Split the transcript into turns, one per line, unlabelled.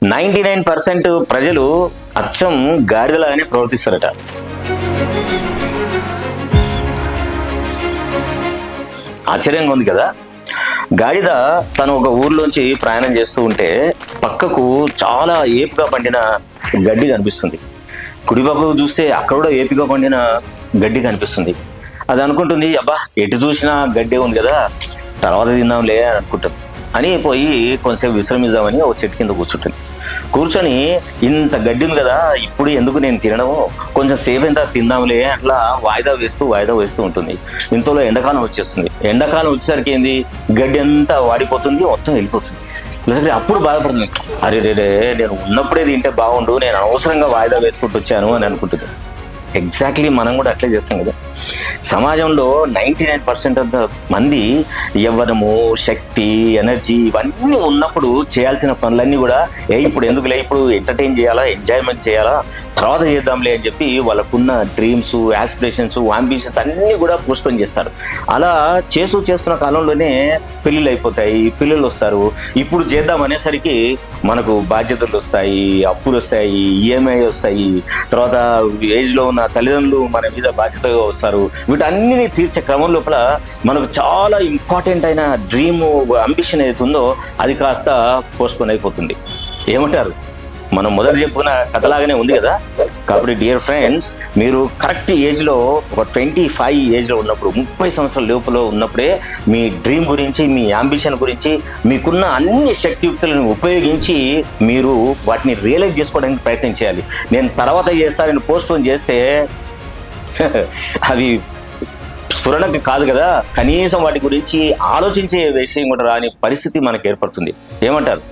99% ప్రజలు అచ్చం గాడిదలాగానే ప్రవర్తిస్తారట. ఆశ్చర్యంగా ఉంది కదా. గాడిద తను ఒక ఊర్లోంచి ప్రయాణం చేస్తూ ఉంటే పక్కకు చాలా ఏపుగా పండిన గడ్డి కనిపిస్తుంది. కుడిపక్కకు చూస్తే అక్కడ కూడా ఏపుగా పండిన గడ్డి కనిపిస్తుంది. అది అనుకుంటుంది, అబ్బా ఎటు చూసినా గడ్డి ఉంది కదా, తర్వాత తిందాంలే అని అనుకుంటుంది. అని పోయి కొంచెంసేపు విశ్రమిద్దామని ఒక చెట్టు కింద కూర్చుంటుంది. కూర్చొని ఇంత గడ్డి ఉంది కదా, ఇప్పుడు ఎందుకు నేను తినడము, కొంచెం సేపు ఎంత తిందాంలే అట్లా వాయిదా వేస్తూ ఉంటుంది. ఇంతలో ఎండాకాలం వచ్చేస్తుంది. ఎండాకాలం వచ్చేసరికి ఏంది, గడ్డి అంతా వాడిపోతుంది, మొత్తం వెళ్ళిపోతుంది. లేదంటే అప్పుడు బాధపడుతుంది, అరే రే నేను ఉన్నప్పుడే తింటే బాగుండు, నేను అనవసరంగా వాయిదా వేసుకుంటూ వచ్చాను అని అనుకుంటుంది. ఎగ్జాక్ట్లీ మనం కూడా అట్లే చేస్తాం కదా. సమాజంలో 99% ఆఫ్ ద మంది యవ్వనము, శక్తి, ఎనర్జీ ఇవన్నీ ఉన్నప్పుడు చేయాల్సిన పనులన్నీ కూడా ఇప్పుడు ఎందుకులే, ఇప్పుడు ఎంటర్టైన్ చేయాలా, ఎంజాయ్మెంట్ చేయాలా, తర్వాత చేద్దాంలే అని చెప్పి వాళ్ళకున్న డ్రీమ్స్, యాస్పిరేషన్స్, అంబిషన్స్ అన్నీ కూడా పోస్ట్పోన్ చేస్తారు. అలా చేస్తున్న కాలంలోనే పెళ్ళిళ్ళు అయిపోతాయి, పిల్లలు వస్తారు. ఇప్పుడు చేద్దాం అనేసరికి మనకు బాధ్యతలు వస్తాయి, అప్పులు వస్తాయి, ఈఎంఐ వస్తాయి, తర్వాత ఏజ్లో ఉన్న తల్లిదండ్రులు మన మీద బాధ్యతగా వస్తారు. వీటన్నిటిని తీర్చే క్రమం లోపల మనకు చాలా ఇంపార్టెంట్ అయిన డ్రీమ్, అంబిషన్ ఏదైతే ఉందో అది కాస్త పోస్ట్పోన్ అయిపోతుంది. ఏమంటారు? మనం మొదటి చెప్పుకున్న కథలాగానే ఉంది కదా. కాబట్టి డియర్ ఫ్రెండ్స్, మీరు కరెక్ట్ ఏజ్లో, ఒక 25 ఏజ్లో ఉన్నప్పుడు, 30 సంవత్సరాల లోపల ఉన్నప్పుడే మీ డ్రీమ్ గురించి, మీ అంబిషన్ గురించి, మీకున్న అన్ని శక్తియుక్తులను ఉపయోగించి మీరు వాటిని రియలైజ్ చేసుకోవడానికి ప్రయత్నం చేయాలి. నేను తర్వాత చేస్తానని పోస్ట్పోన్ చేస్తే అవి స్ఫురణకు కాదు కదా, కనీసం వాటి గురించి ఆలోచించే విషయం కూడా రాని పరిస్థితి మనకు ఏర్పడుతుంది. ఏమంటారు?